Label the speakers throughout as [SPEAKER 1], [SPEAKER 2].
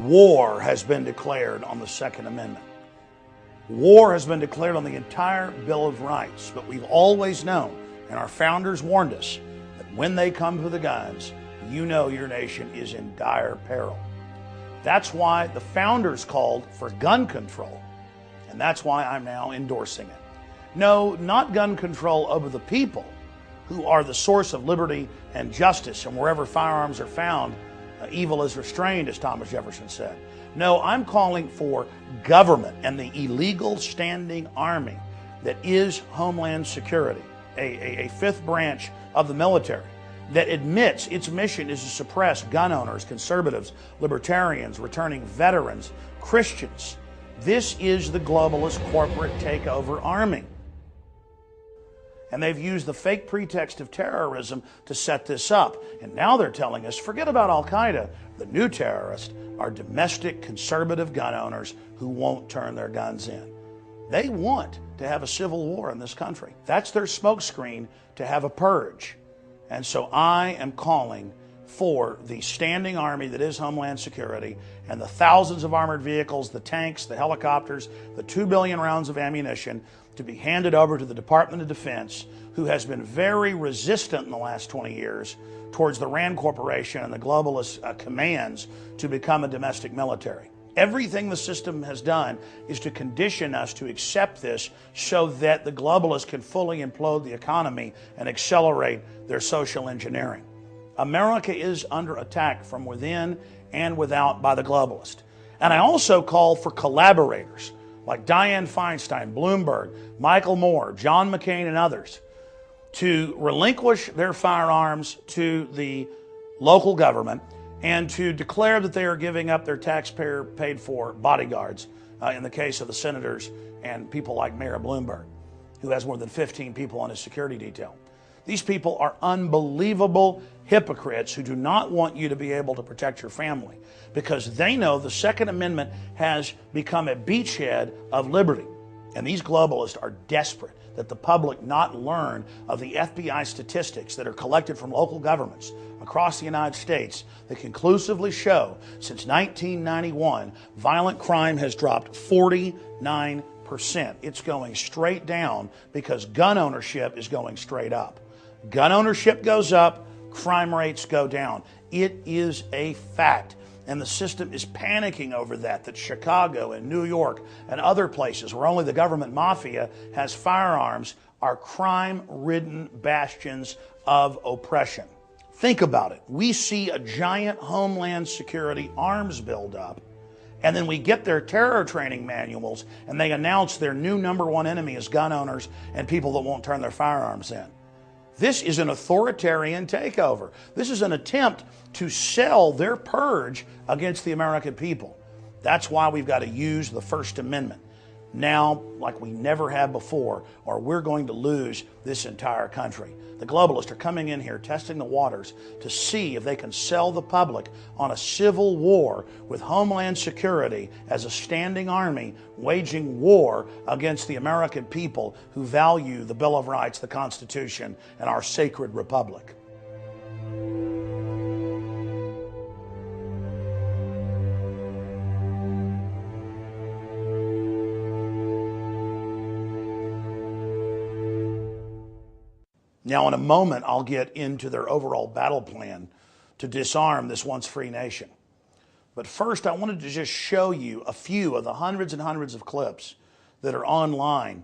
[SPEAKER 1] war has been declared on the Second Amendment. War has been declared on the entire Bill of Rights, but we've always known, and our founders warned us, that when they come for the guns, you know your nation is in dire peril. That's why the founders called for gun control, and that's why I'm now endorsing it. No, not gun control over the people, who are the source of liberty and justice, and wherever firearms are found, evil is restrained, as Thomas Jefferson said. No, I'm calling for government and the illegal standing army that is Homeland Security, a fifth branch of the military that admits its mission is to suppress gun owners, conservatives, libertarians, returning veterans, Christians. This is the globalist corporate takeover army. And they've used the fake pretext of terrorism to set this up. And now they're telling us, forget about Al-Qaeda. The new terrorists are domestic conservative gun owners who won't turn their guns in. They want to have a civil war in this country. That's their smokescreen to have a purge. And so I am calling for the standing army that is Homeland Security and the thousands of armored vehicles, the tanks, the helicopters, the 2 billion rounds of ammunition to be handed over to the Department of Defense, who has been very resistant in the last 20 years towards the RAND Corporation and the globalist commands to become a domestic military. Everything the system has done is to condition us to accept this so that the globalists can fully implode the economy and accelerate their social engineering. America is under attack from within and without by the globalists. And I also call for collaborators like Dianne Feinstein, Bloomberg, Michael Moore, John McCain, and others to relinquish their firearms to the local government and to declare that they are giving up their taxpayer-paid-for bodyguards in the case of the senators and people like Mayor Bloomberg, who has more than 15 people on his security detail. These people are unbelievable hypocrites who do not want you to be able to protect your family because they know the Second Amendment has become a beachhead of liberty. And these globalists are desperate that the public not learn of the FBI statistics that are collected from local governments across the United States that conclusively show since 1991, violent crime has dropped 49%. It's going straight down because gun ownership is going straight up. Gun ownership goes up, crime rates go down. It is a fact. And the system is panicking over that Chicago and New York and other places where only the government mafia has firearms are crime-ridden bastions of oppression. Think about it. We see a giant Homeland Security arms buildup, and then we get their terror training manuals, and they announce their new #1 enemy is gun owners and people that won't turn their firearms in. This is an authoritarian takeover. This is an attempt to sell their purge against the American people. That's why we've got to use the First Amendment now like we never have before, or we're going to lose this entire country. The globalists are coming in here testing the waters to see if they can sell the public on a civil war with Homeland Security as a standing army waging war against the American people who value the Bill of Rights, the Constitution, and our sacred republic. Now, in a moment, I'll get into their overall battle plan to disarm this once free nation. But first, I wanted to just show you a few of the hundreds and hundreds of clips that are online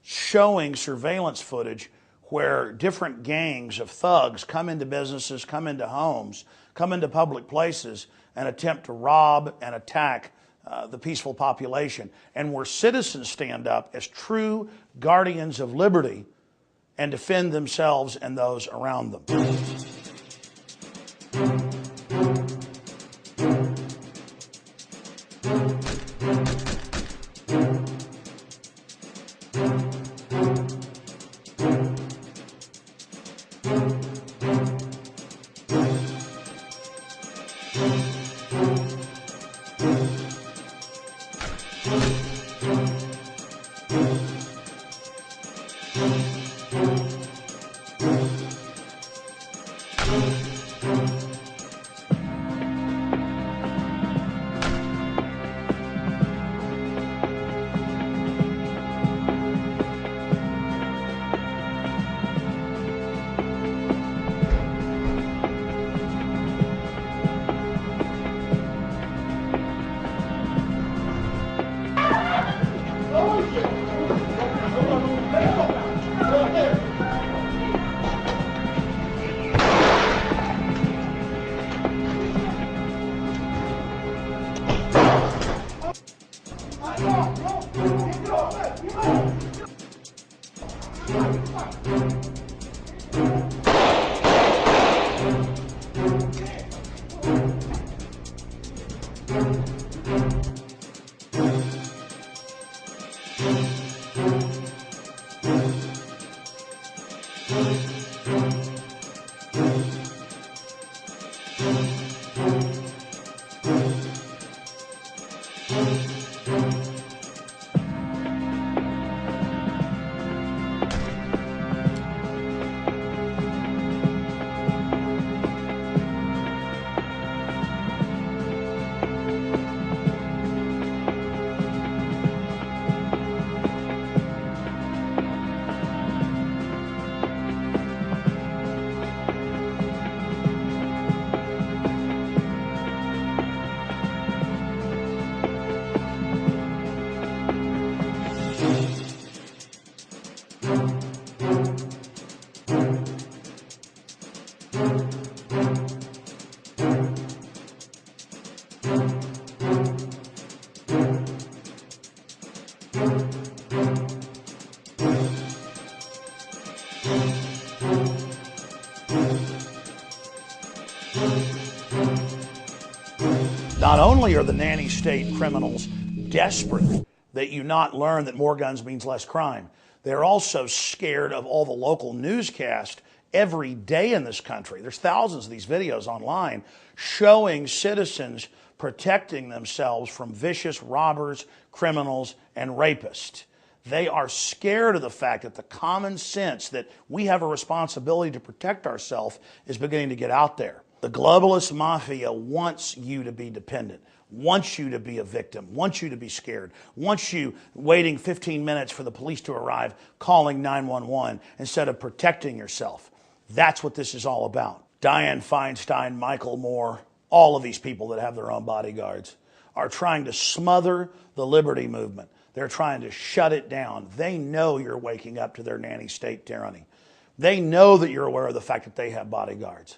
[SPEAKER 1] showing surveillance footage where different gangs of thugs come into businesses, come into homes, come into public places, and attempt to rob and attack the peaceful population. And where citizens stand up as true guardians of liberty and defend themselves and those around them. Not only are the nanny state criminals desperate that you not learn that more guns means less crime, they're also scared of all the local newscast every day in this country. There's thousands of these videos online showing citizens protecting themselves from vicious robbers, criminals, and rapists. They are scared of the fact that the common sense that we have a responsibility to protect ourselves is beginning to get out there. The globalist mafia wants you to be dependent, wants you to be a victim, wants you to be scared, wants you waiting 15 minutes for the police to arrive, calling 911 instead of protecting yourself. That's what this is all about. Dianne Feinstein, Michael Moore, all of these people that have their own bodyguards are trying to smother the liberty movement. They're trying to shut it down. They know you're waking up to their nanny state tyranny. They know that you're aware of the fact that they have bodyguards.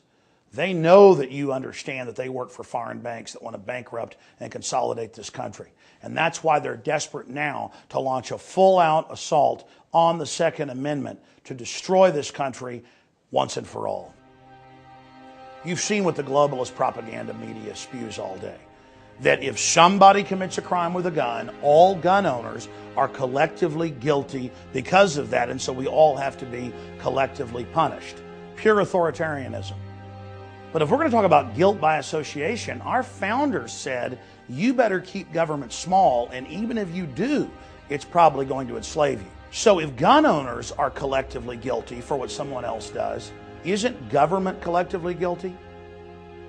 [SPEAKER 1] They know that you understand that they work for foreign banks that want to bankrupt and consolidate this country. And that's why they're desperate now to launch a full-out assault on the Second Amendment to destroy this country once and for all. You've seen what the globalist propaganda media spews all day. That if somebody commits a crime with a gun, all gun owners are collectively guilty because of that, and so we all have to be collectively punished. Pure authoritarianism. But if we're going to talk about guilt by association, our founders said, you better keep government small, and even if you do, it's probably going to enslave you. So if gun owners are collectively guilty for what someone else does, isn't government collectively guilty?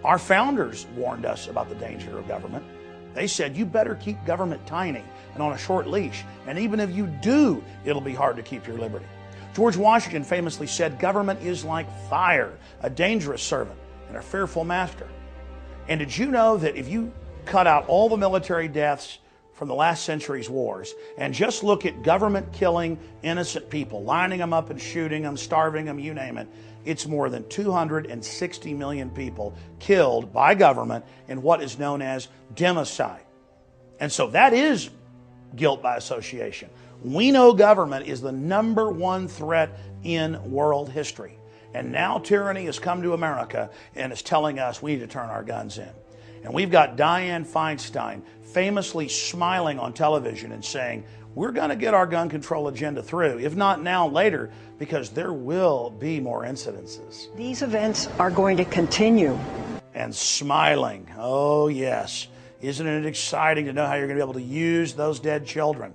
[SPEAKER 1] Our founders warned us about the danger of government. They said, you better keep government tiny and on a short leash, and even if you do, it'll be hard to keep your liberty. George Washington famously said, government is like fire, a dangerous servant and a fearful master. And did you know that if you cut out all the military deaths from the last century's wars and just look at government killing innocent people, lining them up and shooting them, starving them, you name it, it's more than 260 million people killed by government in what is known as democide. And so that is guilt by association. We know government is the #1 threat in world history. And now tyranny has come to America and is telling us we need to turn our guns in. And we've got Dianne Feinstein famously smiling on television and saying, we're going to get our gun control agenda through, if not now, later, because there will be more incidences.
[SPEAKER 2] These events are going to continue.
[SPEAKER 1] And smiling, oh yes. Isn't it exciting to know how you're going to be able to use those dead children?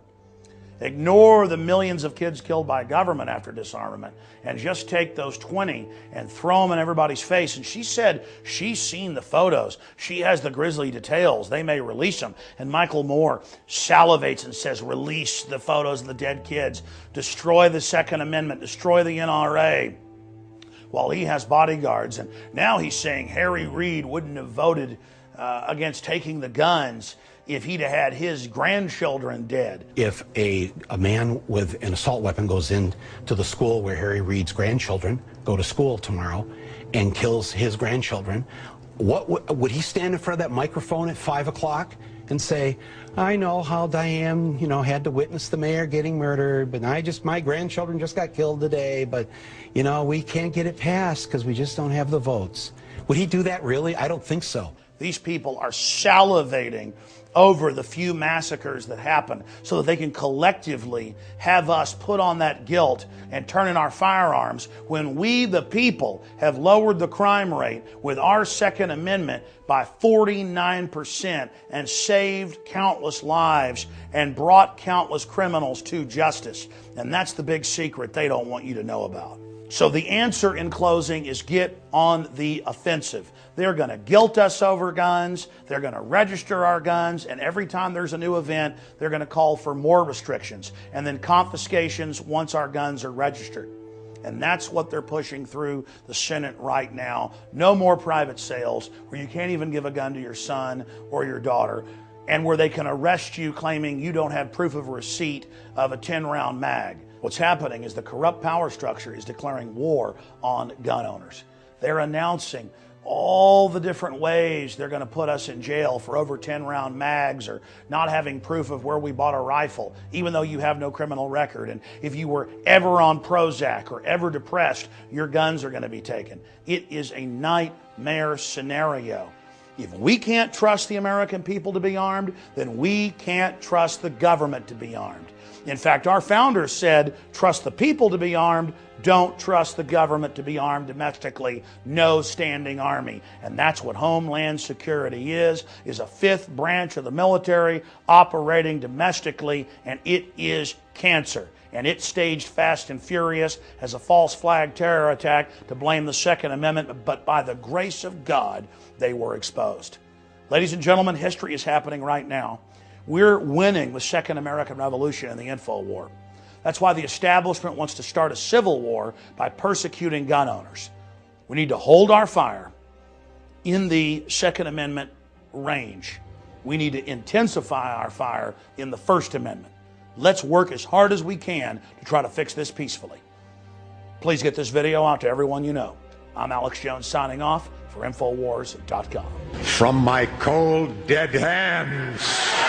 [SPEAKER 1] Ignore the millions of kids killed by government after disarmament and just take those 20 and throw them in everybody's face. And she said she's seen the photos. She has the grisly details. They may release them. And Michael Moore salivates and says, release the photos of the dead kids. Destroy the Second Amendment. Destroy the NRA. While he has bodyguards. And now he's saying Harry Reid wouldn't have voted against taking the guns if he'd have had his grandchildren dead.
[SPEAKER 3] If a man with an assault weapon goes into the school where Harry Reid's grandchildren go to school tomorrow and kills his grandchildren, what would he stand in front of that microphone at 5 o'clock and say, I know how Diane, had to witness the mayor getting murdered, but my grandchildren just got killed today, but, we can't get it passed because we just don't have the votes. Would he do that really? I don't think so.
[SPEAKER 1] These people are salivating over the few massacres that happen so that they can collectively have us put on that guilt and turn in our firearms when we, the people, have lowered the crime rate with our Second Amendment by 49% and saved countless lives and brought countless criminals to justice. And that's the big secret they don't want you to know about. So the answer in closing is get on the offensive. They're going to guilt us over guns, they're going to register our guns, and every time there's a new event, they're going to call for more restrictions and then confiscations once our guns are registered. And that's what they're pushing through the Senate right now. No more private sales where you can't even give a gun to your son or your daughter, and where they can arrest you claiming you don't have proof of receipt of a 10-round mag. What's happening is the corrupt power structure is declaring war on gun owners. They're announcing all the different ways they're going to put us in jail for over 10-round mags, or not having proof of where we bought a rifle, even though you have no criminal record. And if you were ever on Prozac or ever depressed, your guns are going to be taken. It is a nightmare scenario. If we can't trust the American people to be armed, then we can't trust the government to be armed. In fact, our founders said, trust the people to be armed, don't trust the government to be armed domestically, no standing army. And that's what Homeland Security is a fifth branch of the military operating domestically, and it is cancer. And it staged Fast and Furious as a false flag terror attack to blame the Second Amendment, but by the grace of God, they were exposed. Ladies and gentlemen, history is happening right now. We're winning the Second American Revolution and the info war. That's why the establishment wants to start a civil war by persecuting gun owners. We need to hold our fire in the Second Amendment range. We need to intensify our fire in the First Amendment. Let's work as hard as we can to try to fix this peacefully. Please get this video out to everyone you know. I'm Alex Jones signing off for Infowars.com.
[SPEAKER 4] From my cold, dead hands.